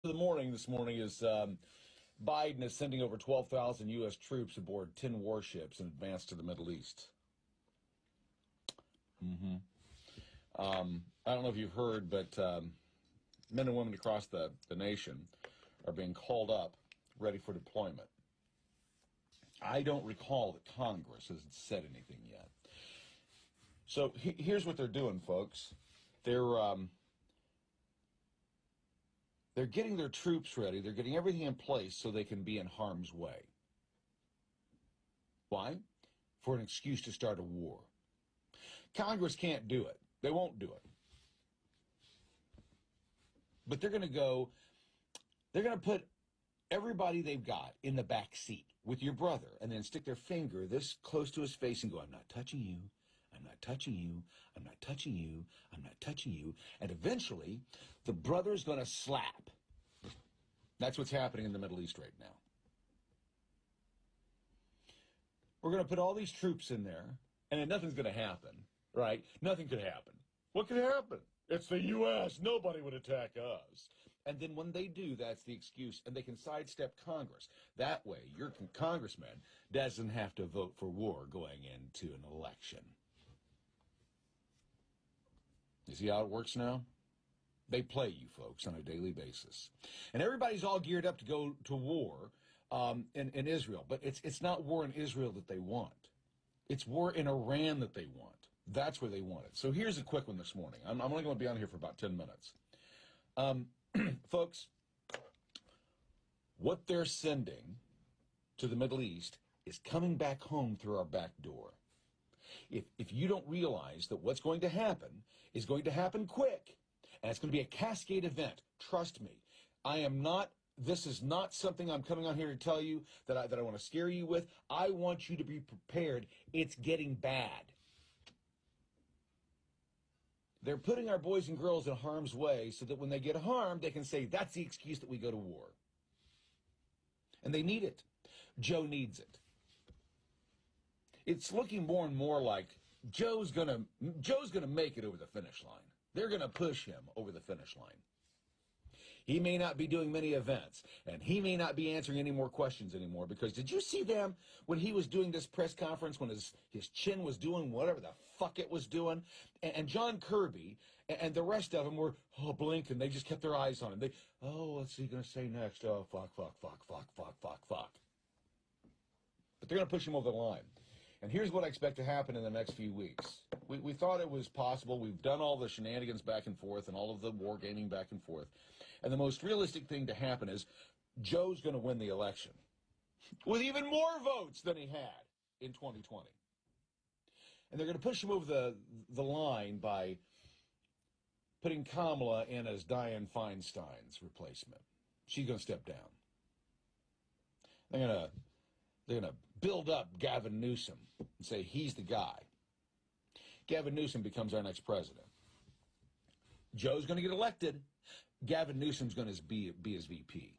The morning this morning is Biden is sending over 12,000 U.S. troops aboard 10 warships in advance to the Middle East. I don't know if you've heard, but men and women across the nation are being called up, ready for deployment. I don't recall that Congress has said anything yet. So here's what they're doing, folks. They're getting their troops ready. They're getting everything in place so they can be in harm's way. Why? For an excuse to start a war. Congress can't do it. They won't do it. But they're going to put everybody they've got in the back seat with your brother and then stick their finger this close to his face and go, "I'm not touching you. I'm not touching you. I'm not touching you. I'm not touching you." And eventually, the brother's going to slap. That's what's happening in the Middle East right now. We're going to put all these troops in there, and then nothing's going to happen, right? Nothing could happen. What could happen? It's the U.S. Nobody would attack us. And then when they do, that's the excuse, and they can sidestep Congress. That way, your congressman doesn't have to vote for war going into an election. You see how it works now? They play you folks on a daily basis. And everybody's all geared up to go to war in Israel. But it's not war in Israel that they want. It's war in Iran that they want. That's where they want it. So here's a quick one this morning. I'm only going to be on here for about 10 minutes. Folks, what they're sending to the Middle East is coming back home through our back door. If you don't realize that what's going to happen is going to happen quick, and it's going to be a cascade event, trust me. This is not something I'm coming on here to tell you that I want to scare you with. I want you to be prepared. It's getting bad. They're putting our boys and girls in harm's way so that when they get harmed, they can say, that's the excuse that we go to war. And they need it. Joe needs it. It's looking more and more like Joe's gonna make it over the finish line. They're gonna push him over the finish line. He may not be doing many events, and he may not be answering any more questions anymore, because did you see them when he was doing this press conference, when his chin was doing whatever the fuck it was doing, and John Kirby and the rest of them were blinking. They just kept their eyes on him. What's he gonna say next? Oh, fuck. But they're gonna push him over the line. And here's what I expect to happen in the next few weeks. We thought it was possible. We've done all the shenanigans back and forth and all of the war gaming back and forth. And the most realistic thing to happen is Joe's going to win the election with even more votes than he had in 2020. And they're going to push him over the line by putting Kamala in as Dianne Feinstein's replacement. She's going to step down. They're going to build up Gavin Newsom and say he's the guy. Gavin Newsom becomes our next president. Joe's going to get elected. Gavin Newsom's going to be his VP.